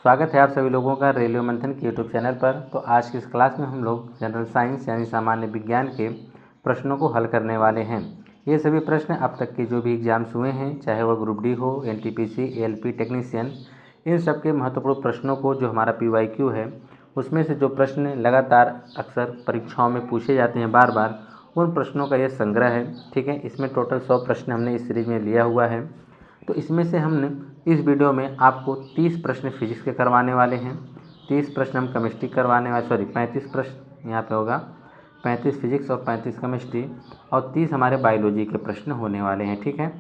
स्वागत है आप सभी लोगों का रेलवे मंथन के यूट्यूब चैनल पर। तो आज की इस क्लास में हम लोग जनरल साइंस यानी सामान्य विज्ञान के प्रश्नों को हल करने वाले हैं। ये सभी प्रश्न अब तक के जो भी एग्जाम्स हुए हैं, चाहे वह ग्रुप डी हो, एनटीपीसी, एएलपी टेक्नीशियन, इन सब के महत्वपूर्ण प्रश्नों को जो हमारा पीवाईक्यू है उसमें से जो प्रश्न लगातार अक्सर परीक्षाओं में पूछे जाते हैं बार बार, उन प्रश्नों का यह संग्रह है। ठीक है, इसमें टोटल 100 प्रश्न हमने इस सीरीज में लिया हुआ है। तो इसमें से हमने इस वीडियो में आपको 30 प्रश्न फिजिक्स के करवाने वाले हैं, 30 प्रश्न हम केमिस्ट्री करवाने वाले, 35 प्रश्न यहाँ पे होगा, 35 फिजिक्स और 35 केमिस्ट्री और 30 हमारे बायोलॉजी के प्रश्न होने वाले हैं। ठीक है,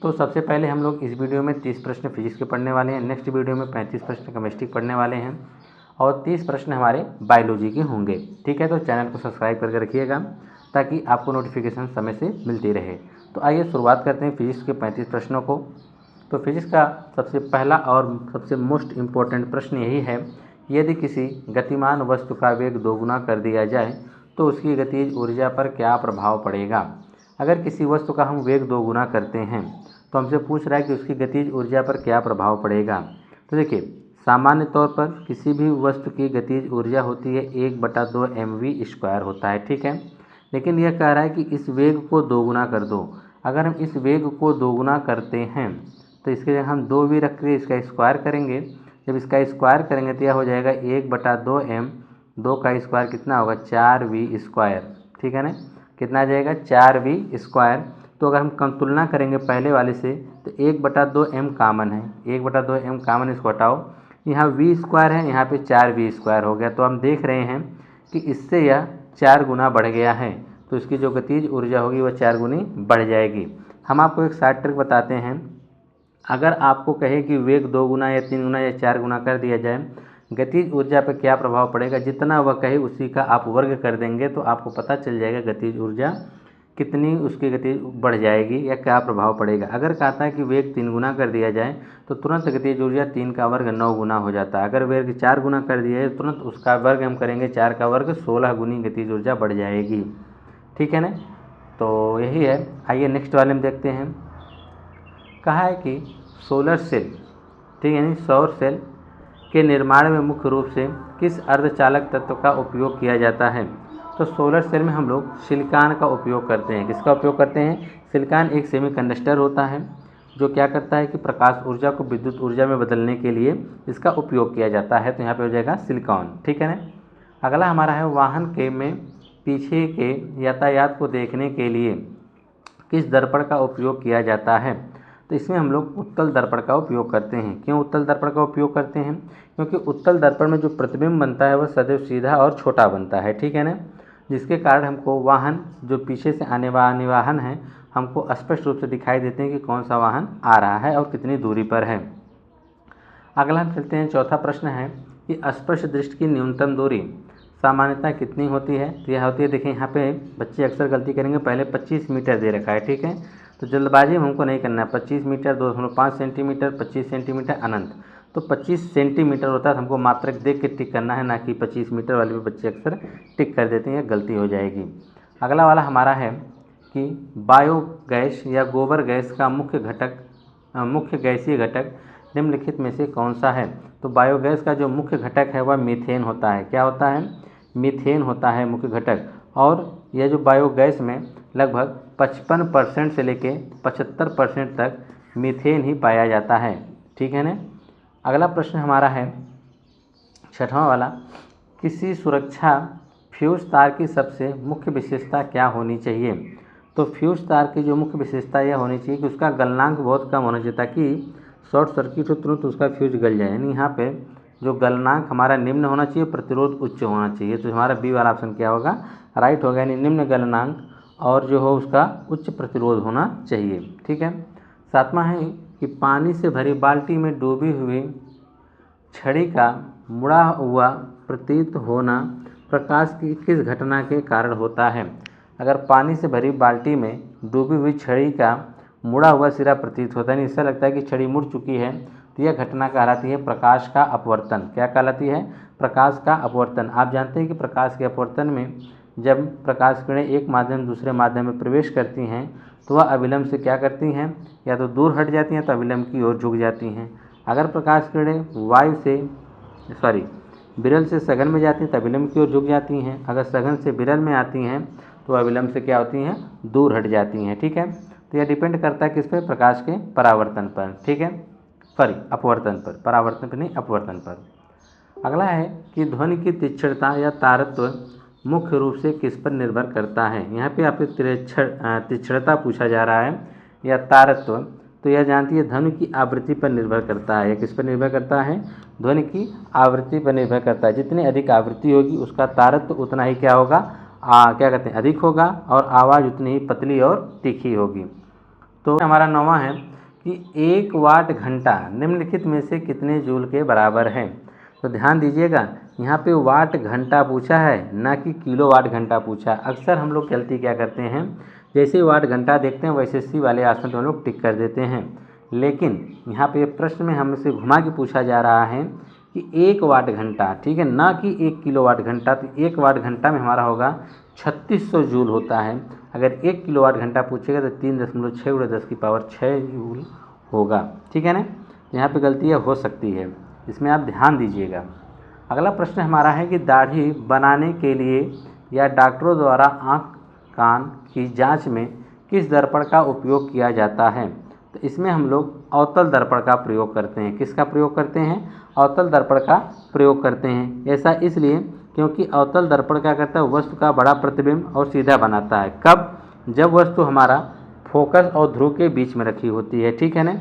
तो सबसे पहले हम लोग इस वीडियो में 30 प्रश्न फिजिक्स के पढ़ने वाले हैं, नेक्स्ट वीडियो में 35 प्रश्न केमिस्ट्री पढ़ने वाले हैं और 30 प्रश्न हमारे बायोलॉजी के होंगे। ठीक है, तो चैनल को सब्सक्राइब करके रखिएगा ताकि आपको नोटिफिकेशन समय से मिलती रहे। तो आइए शुरुआत करते हैं फिजिक्स के 35 प्रश्नों को। तो फिजिक्स का सबसे पहला और सबसे मोस्ट इम्पोर्टेंट प्रश्न यही है, यदि किसी गतिमान वस्तु का वेग दोगुना कर दिया जाए तो उसकी गतिज ऊर्जा पर क्या प्रभाव पड़ेगा। अगर किसी वस्तु का हम वेग दोगुना करते हैं तो हमसे पूछ रहा है कि उसकी गतिज ऊर्जा पर क्या प्रभाव पड़ेगा। तो देखिए, सामान्य तौर पर किसी भी वस्तु की गतिज ऊर्जा होती है 1/2 mv² होता है। ठीक है, लेकिन यह कह रहा है कि इस वेग को दोगुना कर दो। अगर हम इस वेग को दोगुना करते हैं तो इसके जगह हम 2v रख के इसका स्क्वायर करेंगे। जब इसका स्क्वायर करेंगे तो यह हो जाएगा 1/2 m, 2 का स्क्वायर कितना होगा 4v²। ठीक है ना, कितना आ जाएगा 4v²। तो अगर हम तुलना करेंगे पहले वाले से तो 1/2 m कामन है, 1/2 m कामन, इसको हटाओ, यहाँ v² है, यहाँ पे 4v² हो गया। तो हम देख रहे हैं कि इससे यह 4 गुना बढ़ गया है, तो इसकी जो गतिज ऊर्जा होगी वह 4 गुनी बढ़ जाएगी। हम आपको एक शार्ट ट्रिक बताते हैं। अगर आपको कहे कि वेग 2 गुना या 3 गुना या 4 गुना कर दिया जाए, गतिज ऊर्जा पर क्या प्रभाव पड़ेगा, जितना वह कहे उसी का आप वर्ग कर देंगे तो आपको पता चल जाएगा गतिज ऊर्जा कितनी, उसकी गति बढ़ जाएगी या क्या प्रभाव पड़ेगा। अगर कहता है कि वेग 3 गुना कर दिया जाए तो तुरंत गतिज ऊर्जा 3 का वर्ग 9 गुना हो जाता है। अगर वेग 4 गुना कर दिया जाए तो तुरंत उसका वर्ग हम करेंगे 4 का वर्ग 16 गुनी गतिज ऊर्जा बढ़ जाएगी। ठीक है ना, तो यही है। आइए नेक्स्ट वाले में देखते हैं। कहा है कि सोलर सेल, ठीक है, यानी सौर सेल के निर्माण में मुख्य रूप से किस अर्धचालक तत्व का उपयोग किया जाता है। तो सोलर सेल में हम लोग सिलिकॉन का उपयोग करते हैं। किसका उपयोग करते हैं? सिलिकॉन एक सेमीकंडक्टर होता है जो क्या करता है कि प्रकाश ऊर्जा को विद्युत ऊर्जा में बदलने के लिए इसका उपयोग किया जाता है। तो यहाँ पे हो जाएगा सिलिकॉन। ठीक है ना। अगला हमारा है वाहन के में पीछे के यातायात को देखने के लिए किस दर्पण का उपयोग किया जाता है। तो इसमें हम लोग उत्तल दर्पण का उपयोग करते हैं। क्यों उत्तल दर्पण का उपयोग करते हैं? क्योंकि उत्तल दर्पण में जो प्रतिबिंब बनता है वह सदैव सीधा और छोटा बनता है। ठीक है ना, जिसके कारण हमको वाहन जो पीछे से आने वाहन है हमको स्पष्ट रूप से दिखाई देते हैं कि कौन सा वाहन आ रहा है और कितनी दूरी पर है। अगला हम चलते हैं, चौथा प्रश्न है कि स्पर्श दृष्टि की न्यूनतम दूरी सामान्यतः कितनी होती है। तो यह होती है, देखिए यहाँ पे बच्चे अक्सर गलती करेंगे, पहले 25 मीटर दे रखा है। ठीक है, तो जल्दबाजी में हमको नहीं करना है। 25 मीटर, 2.5 सेंटीमीटर, 25 सेंटीमीटर, अनंत। तो 25 सेंटीमीटर होता है, हमको मात्रक देख के टिक करना है, ना कि 25 मीटर वाले पे बच्चे अक्सर टिक कर देते हैं, गलती हो जाएगी। अगला वाला हमारा है कि बायोगैस या गोबर गैस का मुख्य गैसीय घटक निम्नलिखित में से कौन सा है। तो बायोगैस का जो मुख्य घटक है वह मीथेन होता है। क्या होता है? मीथेन होता है मुख्य घटक। और यह जो बायोगैस में लगभग 55% से लेके 75% तक मीथेन ही पाया जाता है। ठीक है ना। अगला प्रश्न हमारा है छठवां वाला, किसी सुरक्षा फ्यूज तार की सबसे मुख्य विशेषता क्या होनी चाहिए। तो फ्यूज तार की जो मुख्य विशेषता यह होनी चाहिए कि उसका गलनांक बहुत कम होना चाहिए ताकि शॉर्ट सर्किट हो तुरंत उसका फ्यूज गल जाए। यानी यहाँ पे जो गलनांक हमारा निम्न होना चाहिए, प्रतिरोध उच्च होना चाहिए। तो हमारा बी वाला ऑप्शन क्या होगा, राइट होगा। यानी निम्न गलनांक और जो हो उसका उच्च प्रतिरोध होना चाहिए। ठीक है। सातवां है कि पानी से भरी बाल्टी में डूबी हुई छड़ी का मुड़ा हुआ प्रतीत होना प्रकाश की किस घटना के कारण होता है। अगर पानी से भरी बाल्टी में डूबी हुई छड़ी का मुड़ा हुआ सिरा प्रतीत होता है, इससे लगता है कि छड़ी मुड़ चुकी है, तो यह घटना कहलाती है प्रकाश का अपवर्तन। क्या कहलाती है? प्रकाश का अपवर्तन। आप जानते हैं कि प्रकाश के अपवर्तन में जब प्रकाश किरणें एक माध्यम से दूसरे माध्यम में प्रवेश करती हैं तो वह अविलंब से क्या करती हैं, या तो दूर हट जाती हैं तो अविलंब की ओर झुक जाती हैं। अगर प्रकाश किरणें विरल से सघन में जाती हैं तो अविलंब की ओर झुक जाती हैं। अगर सघन से विरल में आती हैं तो अविलंब से क्या होती हैं, दूर हट जाती हैं। ठीक है, तो यह डिपेंड करता है किस पे, प्रकाश के परावर्तन पर। ठीक है, अपवर्तन पर, परावर्तन पर नहीं, अपवर्तन पर। अगला है कि ध्वनि की तीक्ष्णता या तारत्व मुख्य रूप से किस पर निर्भर करता है। यहाँ पे आपसे तीक्ष्णता पूछा जा रहा है या तारत्व, तो यह जानती है ध्वनि की आवृत्ति पर निर्भर करता है। किस पर निर्भर करता है, ध्वनि की आवृत्ति पर निर्भर करता है। जितनी अधिक आवृत्ति होगी उसका तारत्व उतना ही क्या होगा, क्या कहते हैं, अधिक होगा, और आवाज़ उतनी ही पतली और तीखी होगी। तो हमारा 9वां है कि 1 वाट घंटा निम्नलिखित में से कितने जूल के बराबर है। तो ध्यान दीजिएगा, यहाँ पे वाट घंटा पूछा है, ना कि किलो वाट घंटा पूछा। अक्सर हम लोग गलती क्या करते हैं, जैसे ही वाट घंटा देखते हैं वैसे सी वाले ऑप्शन पर हम लोग टिक कर देते हैं। लेकिन यहाँ पे प्रश्न में हमसे घुमा के पूछा जा रहा है कि 1 वाट घंटा, ठीक है, ना कि 1 किलो वाट घंटा। तो 1 वाट घंटा में हमारा होगा 3600 जूल होता है। अगर 1 किलो वाट घंटा पूछेगा तो 3.6 × 10⁶ जूल होगा। ठीक है ना, यहाँ पे गलतियाँ हो सकती है, इसमें आप ध्यान दीजिएगा। अगला प्रश्न हमारा है कि दाढ़ी बनाने के लिए या डॉक्टरों द्वारा आँख कान की जांच में किस दर्पण का उपयोग किया जाता है। तो इसमें हम लोग अवतल दर्पण का प्रयोग करते हैं। किसका प्रयोग करते हैं, अवतल दर्पण का प्रयोग करते हैं। ऐसा इसलिए क्योंकि अवतल दर्पण क्या करता है, वस्तु का बड़ा प्रतिबिंब और सीधा बनाता है। कब, जब वस्तु हमारा फोकस और ध्रुव के बीच में रखी होती है। ठीक है ना,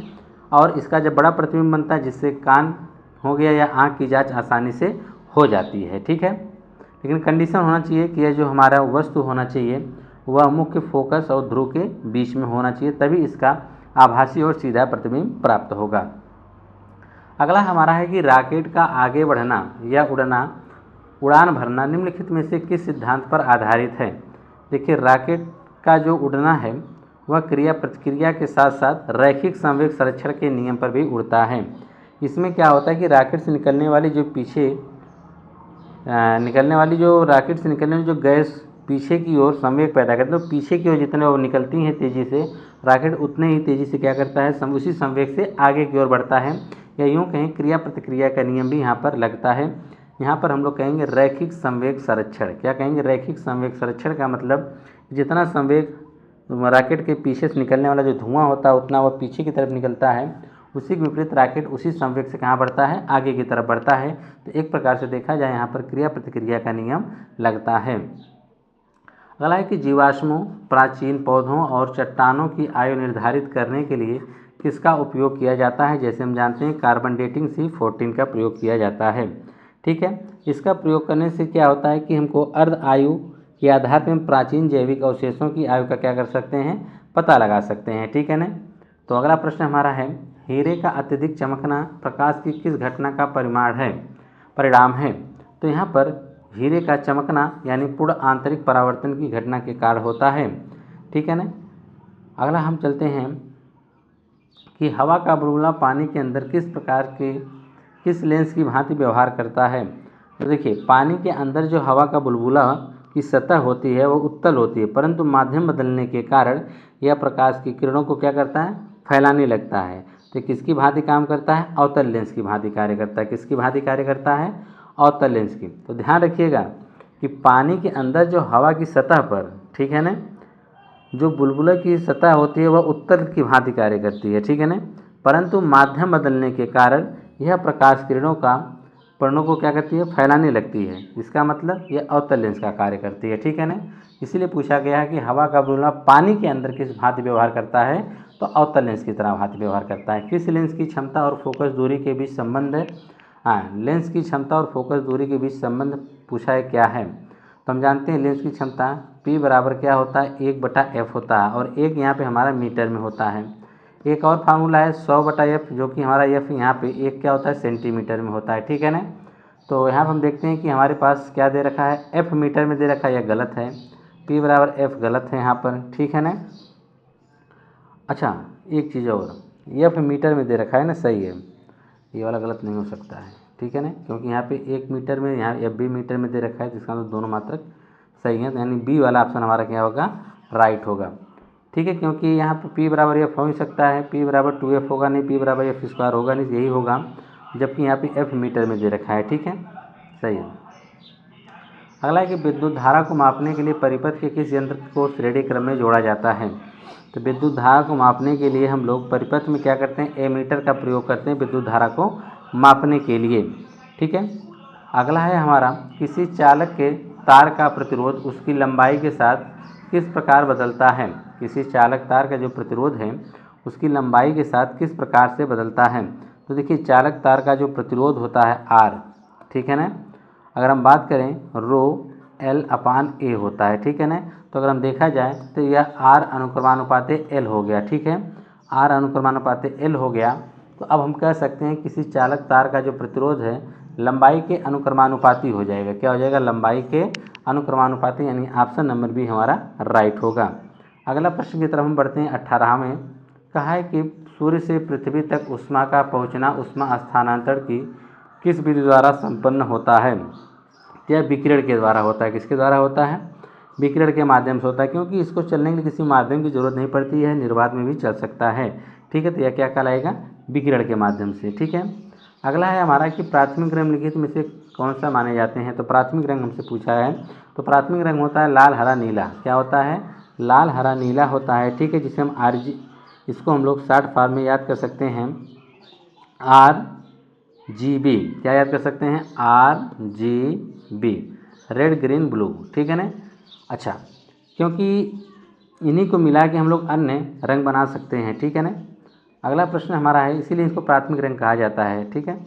और इसका जब बड़ा प्रतिबिंब बनता है जिससे कान हो गया या आँख की जांच आसानी से हो जाती है। ठीक है, लेकिन कंडीशन होना चाहिए कि यह जो हमारा वस्तु होना चाहिए वह मुख्य फोकस और ध्रुव के बीच में होना चाहिए, तभी इसका आभासी और सीधा प्रतिबिंब प्राप्त होगा। अगला हमारा है कि रॉकेट का आगे बढ़ना या उड़ान भरना निम्नलिखित में से किस सिद्धांत पर आधारित है। देखिए, रॉकेट का जो उड़ना है वह क्रिया प्रतिक्रिया के साथ साथ रैखिक संवेग संरक्षण के नियम पर भी उड़ता है। इसमें क्या होता है कि रॉकेट से निकलने वाली जो गैस पीछे की ओर संवेग पैदा करती है, तो पीछे की ओर जितने वो निकलती हैं तेज़ी से, रॉकेट उतने ही तेज़ी से क्या करता है, उसी संवेग से आगे की ओर बढ़ता है। या यूँ कहें क्रिया प्रतिक्रिया का नियम भी यहाँ पर लगता है। यहाँ पर हम लोग कहेंगे रैखिक संवेग संरक्षण। क्या कहेंगे, रैखिक संवेग संरक्षण का मतलब जितना संवेग रॉकेट के पीछे से निकलने वाला जो धुआं होता है उतना वह पीछे की तरफ निकलता है, उसी के विपरीत रॉकेट उसी संवेग से कहाँ बढ़ता है, आगे की तरफ बढ़ता है। तो एक प्रकार से देखा जाए यहाँ पर क्रिया प्रतिक्रिया का नियम लगता है। अगला है कि जीवाश्मों, प्राचीन पौधों और चट्टानों की आयु निर्धारित करने के लिए किसका उपयोग किया जाता है। जैसे हम जानते हैं कार्बन डेटिंग C14 का प्रयोग किया जाता है। ठीक है, इसका प्रयोग करने से क्या होता है कि हमको अर्ध आयु के आधार पर हम प्राचीन जैविक अवशेषों की आयु का क्या कर सकते हैं, पता लगा सकते हैं। ठीक है ना, तो अगला प्रश्न हमारा है, हीरे का अत्यधिक चमकना प्रकाश की किस घटना का परिणाम है। तो यहाँ पर हीरे का चमकना यानी पूर्ण आंतरिक परावर्तन की घटना के कारण होता है। ठीक है ना, अगला हम चलते हैं कि हवा का बुलबुला पानी के अंदर किस लेंस की भांति व्यवहार करता है। तो देखिए, पानी के अंदर जो हवा का बुलबुला की सतह होती है वो उत्तल होती है, परंतु माध्यम बदलने के कारण यह प्रकाश की किरणों को क्या करता है, फैलाने लगता है। तो किसकी भांति काम करता है, अवतल लेंस की भांति कार्य करता है। किसकी भांति कार्य करता है, अवतल लेंस की। तो ध्यान रखिएगा कि पानी के अंदर जो हवा की सतह पर, ठीक है ना, जो बुलबुला की सतह होती है वह उत्तल की भांति कार्य करती है। ठीक है ना, परंतु माध्यम बदलने के कारण यह प्रकाश किरणों को क्या करती है, फैलाने लगती है। इसका मतलब यह अवतल लेंस का कार्य करती है। ठीक है ना, इसीलिए पूछा गया है कि हवा का बुलबुला पानी के अंदर किस भांति व्यवहार करता है, तो अवतल लेंस की तरह भांति व्यवहार करता है। किस लेंस की क्षमता और फोकस दूरी के बीच संबंध है, लेंस की क्षमता और फोकस दूरी के बीच संबंध पूछा है क्या है। तो हम जानते हैं लेंस की क्षमता P बराबर क्या होता है, 1/f होता है, और एक यहाँ पे हमारा मीटर में होता है। एक और फार्मूला है 100/f, जो कि हमारा f यहाँ पे एक क्या होता है, सेंटीमीटर में होता है। ठीक है ना, तो यहाँ पर हम देखते हैं कि हमारे पास क्या दे रखा है, f मीटर में दे रखा है, यह गलत है। P बराबर f गलत है यहाँ पर। ठीक है ना, अच्छा एक चीज़ और, f मीटर में दे रखा है ना, सही है, ये वाला गलत नहीं हो सकता है। ठीक है ना, क्योंकि यहाँ पे 1 मीटर में, यहाँ f भी मीटर में दे रखा है, जिसका मतलब दोनों मात्रक सही है, यानी बी वाला ऑप्शन हमारा क्या होगा, राइट होगा। ठीक है, क्योंकि यहाँ पर P बराबर एफ हो ही सकता है, P बराबर 2F होगा नहीं, P बराबर एफ स्क्वायर होगा नहीं, यही होगा, जबकि यहाँ पे F मीटर में दे रखा है। ठीक है, सही है। अगला है कि विद्युत धारा को मापने के लिए परिपथ के किस यंत्र को श्रेणी क्रम में जोड़ा जाता है। तो विद्युत धारा को मापने के लिए हम लोग परिपथ में क्या करते हैं, एमीटर का प्रयोग करते हैं विद्युत धारा को मापने के लिए। ठीक है, अगला है हमारा, किसी चालक के तार का प्रतिरोध उसकी लंबाई के साथ किस प्रकार बदलता है। किसी चालक तार का जो प्रतिरोध है उसकी लंबाई के साथ किस प्रकार से बदलता है। तो देखिए, चालक तार का जो प्रतिरोध होता है R, ठीक है ना, अगर हम बात करें रो L/A होता है। ठीक है ना, तो अगर हम देखा जाए तो यह R अनुक्रमानुपात L हो गया। ठीक है, R अनुक्रमानुपात L हो गया। तो अब हम कह सकते हैं किसी चालक तार का जो प्रतिरोध है लंबाई के अनुक्रमानुपाती हो जाएगा। क्या हो जाएगा, लंबाई के अनुक्रमानुपाती, यानी ऑप्शन नंबर बी हमारा राइट होगा। अगला प्रश्न की तरफ हम बढ़ते हैं। 18वें कहा है कि सूर्य से पृथ्वी तक ऊष्मा का पहुंचना ऊष्मा स्थानांतरण की किस विधि द्वारा संपन्न होता है। यह विकिरण के द्वारा होता है। किसके द्वारा होता है, विकिरण के माध्यम से होता है, क्योंकि इसको चलने के लिए किसी माध्यम की जरूरत नहीं पड़ती है, निर्वात में भी चल सकता है। ठीक है, तो यह क्या कहलाएगा, विकिरण के माध्यम से। ठीक है, अगला है हमारा कि प्राथमिक रंग निम्नलिखित में से कौन सा माने जाते हैं। तो प्राथमिक रंग हमसे पूछा है, तो प्राथमिक रंग होता है लाल हरा नीला। क्या होता है, लाल हरा नीला होता है। ठीक है, जिसे हम RG, इसको हम लोग शॉर्ट फॉर्म में याद कर सकते हैं RGB। क्या याद कर सकते हैं, RGB, रेड ग्रीन ब्लू। ठीक है ना, अच्छा, क्योंकि इन्हीं को मिला के हम लोग अन्य रंग बना सकते हैं। ठीक है ना, अगला प्रश्न हमारा है, इसीलिए इसको प्राथमिक रंग कहा जाता है। ठीक है,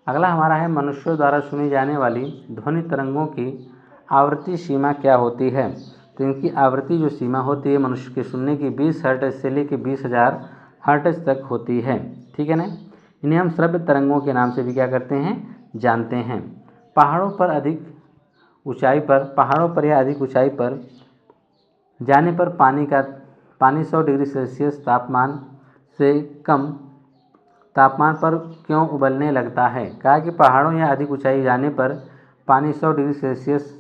अगला हमारा है, मनुष्यों द्वारा सुनी जाने वाली ध्वनि तरंगों की आवृत्ति सीमा क्या होती है। तो इनकी आवृत्ति जो सीमा होती है मनुष्य के सुनने की 20 हर्ट्ज से लेकर 20,000 हर्ट्ज तक होती है। ठीक है ना, इन्हें हम श्रव्य तरंगों के नाम से भी क्या करते हैं, जानते हैं। पहाड़ों पर या अधिक ऊंचाई पर जाने पर पानी 100 डिग्री सेल्सियस तापमान से कम तापमान पर क्यों उबलने लगता है। कहा कि पहाड़ों या अधिक ऊंचाई जाने पर पानी 100 डिग्री सेल्सियस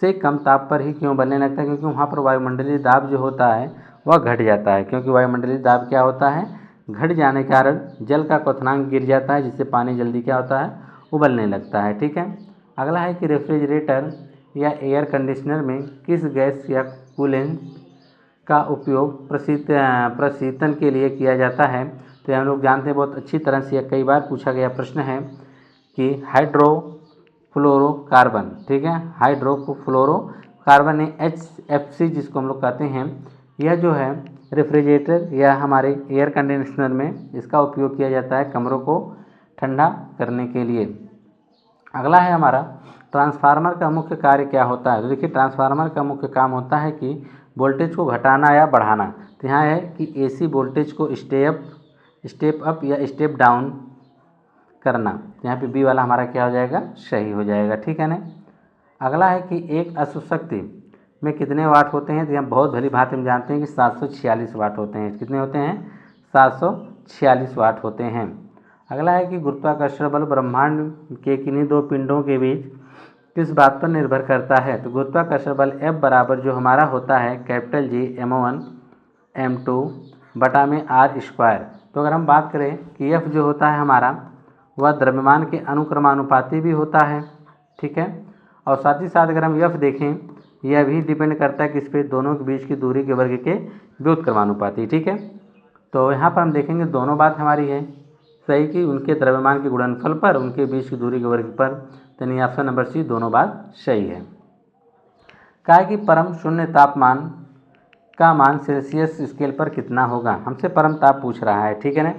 से कम ताप पर ही क्यों उबलने लगता है, क्योंकि वहाँ पर वायुमंडलीय दाब जो होता है वह घट जाता है। क्योंकि वायुमंडलीय दाब क्या होता है, घट जाने के कारण जल का क्वथनांक गिर जाता है, जिससे पानी जल्दी क्या होता है, उबलने लगता है। ठीक है, अगला है कि रेफ्रिजरेटर या एयर कंडीशनर में किस गैस या कूलेंट का उपयोग प्रशीतन के लिए किया जाता है। तो हम लोग जानते हैं बहुत अच्छी तरह से, कई बार पूछा गया प्रश्न है कि हाइड्रोफ्लोरोकार्बन। ठीक है, हाइड्रोफ्लोरोकार्बन HFC जिसको हम लोग कहते हैं, यह जो है रेफ्रिजरेटर या हमारे एयर कंडीशनर में इसका उपयोग किया जाता है कमरों को ठंडा करने के लिए। अगला है हमारा, ट्रांसफार्मर का मुख्य कार्य क्या होता है। तो देखिए, ट्रांसफार्मर का मुख्य काम होता है कि वोल्टेज को घटाना या बढ़ाना। तो यहाँ है कि AC वोल्टेज को स्टेप अप या स्टेप डाउन करना। यहाँ पे B वाला हमारा क्या हो जाएगा, सही हो जाएगा। ठीक है ना, अगला है कि एक अशुशक्ति में कितने वाट होते हैं। तो यहाँ बहुत भली भांति हम जानते हैं कि 746 वाट होते हैं। कितने होते हैं, 746 वाट होते हैं। अगला है कि गुरुत्वाकर्षण बल ब्रह्मांड के किन्हीं दो पिंडों के बीच किस बात पर निर्भर करता है। तो गुरुत्वाकर्षण बल F बराबर जो हमारा होता है कैपिटल G m1 m2 बटा में r²। तो अगर हम बात करें कि F जो होता है हमारा वह द्रव्यमान के अनुक्रमानुपाती भी होता है। ठीक है, और साथ ही साथ अगर हम F देखें, यह भी डिपेंड करता है किस पे, दोनों के बीच की दूरी के वर्ग के व्युत्क्रमानुपाती। ठीक है, तो यहाँ पर हम देखेंगे दोनों बात हमारी है सही कि उनके द्रव्यमान के गुणनफल पर, उनके बीच की दूरी के वर्ग पर, यानी ऑप्शन नंबर C दोनों बात सही है। कहा कि परम शून्य तापमान का मान सेल्सियस स्केल पर कितना होगा। हमसे परम ताप पूछ रहा है। ठीक है ना,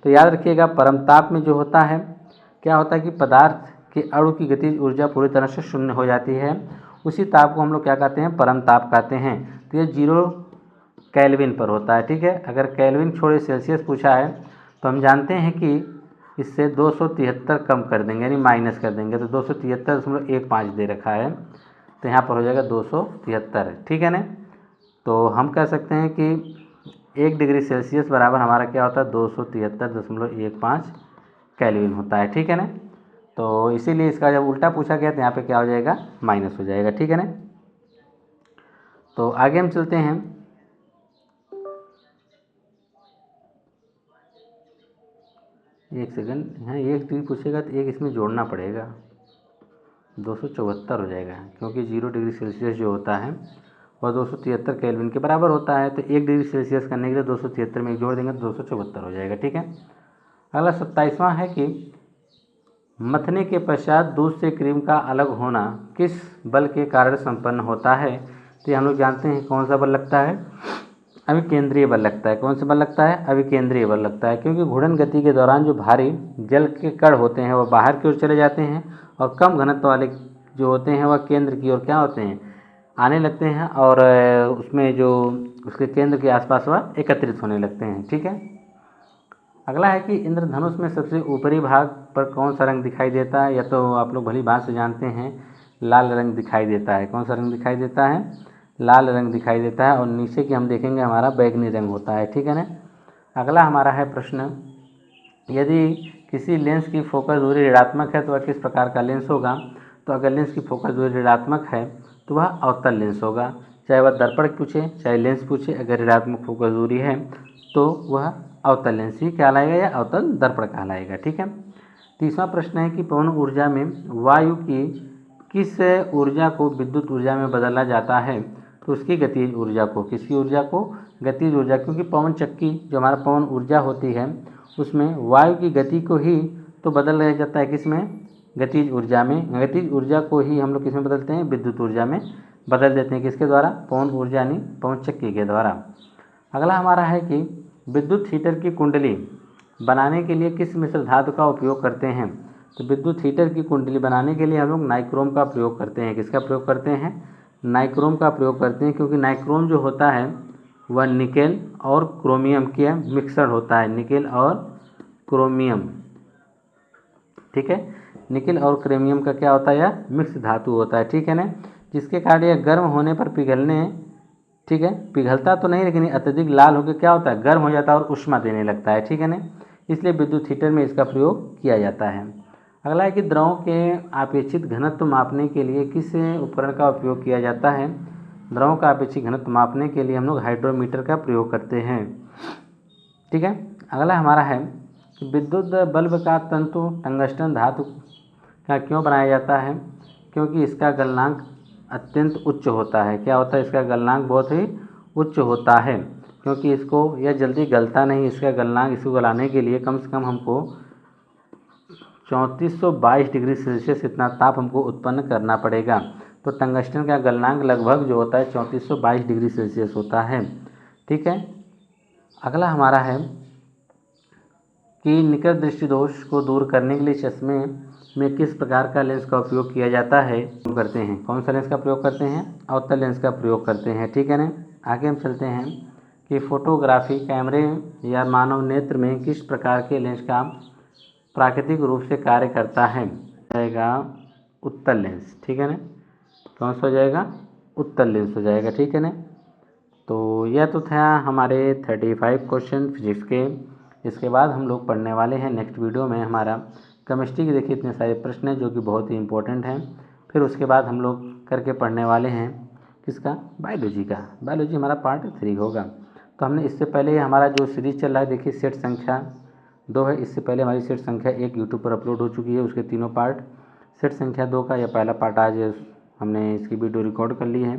तो याद रखिएगा परम ताप में जो होता है क्या होता है कि पदार्थ के अणु की गतिज ऊर्जा पूरी तरह से शून्य हो जाती है। उसी ताप को हम लोग क्या कहते हैं, परम ताप कहते हैं। तो ये 0 केल्विन पर होता है। ठीक है, अगर केल्विन छोड़े सेल्सियस पूछा है तो हम जानते हैं कि इससे 273 कम कर देंगे, यानी माइनस कर देंगे। तो 273.15 दे रखा है, तो यहाँ पर हो जाएगा 273। ठीक है ना, तो हम कह सकते हैं कि 1 डिग्री सेल्सियस बराबर हमारा क्या होता है, 273.15 केल्विन होता है। ठीक है ना, तो इसीलिए इसका जब उल्टा पूछा गया तो यहाँ पे क्या हो जाएगा, माइनस हो जाएगा। ठीक है ना, तो आगे हम चलते हैं। एक सेकंड, यहाँ 1 डिग्री पूछेगा तो एक इसमें जोड़ना पड़ेगा, 274 हो जाएगा, क्योंकि 0 डिग्री सेल्सियस जो होता है वह 273 केल्विन के बराबर होता है। तो 1 डिग्री सेल्सियस करने के लिए 273 में एक जोड़ देंगे तो 274 हो जाएगा। ठीक है। अगला 27वां है कि मथने के पश्चात दूध से क्रीम का अलग होना किस बल के कारण संपन्न होता है। तो ये हम लोग जानते हैं कौन सा बल लगता है, अभिकेंद्रीय बल लगता है। कौन सा बल लगता है, अभिकेंद्रीय बल लगता है, क्योंकि घूर्णन गति के दौरान जो भारी जल के कण होते हैं वह बाहर की ओर चले जाते हैं और कम घनत्व वाले जो होते हैं वह केंद्र की ओर क्या होते हैं, आने लगते हैं और उसमें जो उसके केंद्र के आसपास वह एकत्रित होने लगते हैं। ठीक है। अगला है कि इंद्रधनुष में सबसे ऊपरी भाग पर कौन सा रंग दिखाई देता है। या तो आप लोग भली बात से जानते हैं लाल रंग दिखाई देता है। कौन सा रंग दिखाई देता है, लाल रंग दिखाई देता है, और नीचे की हम देखेंगे हमारा बैगनी रंग होता है। ठीक है ना। अगला हमारा है प्रश्न, यदि किसी लेंस की फोकस दूरी ऋणात्मक है तो वह किस प्रकार का लेंस होगा। तो अगर लेंस की फोकस दूरी ऋणात्मक है तो वह अवतल लेंस होगा, चाहे वह दर्पण पूछे चाहे लेंस पूछे। अगर ऋणात्मक फोकस दूरी है तो वह अवतल लेंस ही कहलाएगा या अवतल दर्पण कहलाएगा। ठीक है। तीसरा प्रश्न है कि पवन ऊर्जा में वायु की किस ऊर्जा को विद्युत ऊर्जा में बदला जाता है। तो उसकी गतिज ऊर्जा को, किसकी ऊर्जा को, गतिज ऊर्जा, क्योंकि पवन चक्की जो हमारा पवन ऊर्जा होती है उसमें वायु की गति को ही तो बदल जाता है, किसमें, गतिज ऊर्जा में। गतिज ऊर्जा को ही हम लोग किसमें बदलते हैं, विद्युत ऊर्जा में बदल देते हैं। किसके द्वारा, पवन ऊर्जा यानी पवन चक्की के द्वारा। अगला हमारा है कि विद्युत हीटर की कुंडली बनाने के लिए किस मिश्र धातु का उपयोग करते हैं। तो विद्युत हीटर की कुंडली बनाने के लिए हम लोग नाइक्रोम का प्रयोग करते हैं। किसका प्रयोग करते हैं, नाइक्रोम का प्रयोग करते हैं, क्योंकि नाइक्रोम जो होता है वह निकेल और क्रोमियम के मिक्सर होता है, निकेल और क्रोमियम। ठीक है। निकेल और क्रोमियम का क्या होता है, यह मिक्स धातु होता है। ठीक है ना। जिसके कारण यह गर्म होने पर पिघलने, ठीक है, पिघलता तो नहीं लेकिन अत्यधिक लाल होकर क्या होता है, गर्म हो जाता है और ऊष्मा देने लगता है। ठीक है ना। इसलिए विद्युत हीटर में इसका प्रयोग किया जाता है। अगला है कि द्रव के अपेक्षित घनत्व मापने के लिए किस उपकरण का उपयोग किया जाता है। द्रव का अपेक्षित घनत्व मापने के लिए हम लोग हाइड्रोमीटर का प्रयोग करते हैं। ठीक है। अगला हमारा है कि विद्युत बल्ब का तंतु टंगस्टन धातु का क्यों बनाया जाता है। क्योंकि इसका गलनांक अत्यंत उच्च होता है। क्या होता है, इसका गलनांक बहुत ही उच्च होता है, क्योंकि इसको यह जल्दी गलता नहीं। इसका गलनांक, इसको गलाने के लिए कम से कम हमको 3422 डिग्री सेल्सियस इतना ताप हमको उत्पन्न करना पड़ेगा। तो टंगस्टन का गलनांक लगभग जो होता है 3422 डिग्री सेल्सियस होता है। ठीक है। अगला हमारा है कि निकट दृष्टि दोष को दूर करने के लिए चश्मे में किस प्रकार का लेंस का उपयोग किया जाता है, करते हैं। कौन सा लेंस का प्रयोग करते हैं, अवतल लेंस का प्रयोग करते हैं। ठीक है ना। आगे हम चलते हैं कि फोटोग्राफी कैमरे या मानव नेत्र में किस प्रकार के लेंस का प्राकृतिक रूप से कार्य करता है। जाएगा उत्तल लेंस। ठीक है ना। कौन सा हो जाएगा, उत्तल लेंस हो जाएगा। ठीक है ना। तो यह तो था हमारे 35 क्वेश्चन फिजिक्स के। इसके बाद हम लोग पढ़ने वाले हैं नेक्स्ट वीडियो में हमारा केमिस्ट्री के। देखिए इतने सारे प्रश्न हैं जो कि बहुत ही इंपॉर्टेंट हैं। फिर उसके बाद हम लोग करके पढ़ने वाले हैं किसका, बायोलॉजी का। बायोलॉजी हमारा पार्ट 3 होगा। तो हमने इससे पहले हमारा जो सीरीज चल रहा है, देखिए सेट संख्या 2 है। इससे पहले हमारी सेट संख्या 1 यूट्यूब पर अपलोड हो चुकी है, उसके तीनों पार्ट। सेट संख्या 2 का यह पहला पार्ट आज हमने इसकी वीडियो रिकॉर्ड कर ली है,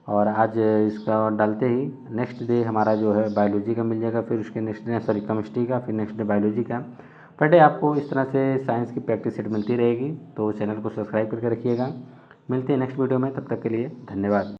और आज इसका डालते ही नेक्स्ट डे हमारा जो है बायोलॉजी का मिल जाएगा। फिर उसके नेक्स्ट डे केमिस्ट्री का, फिर नेक्स्ट डे बायोलॉजी का। पर डे आपको इस तरह से साइंस की प्रैक्टिस सेट मिलती रहेगी। तो चैनल को सब्सक्राइब करके रखिएगा। मिलते हैं नेक्स्ट वीडियो में, तब तक के लिए धन्यवाद।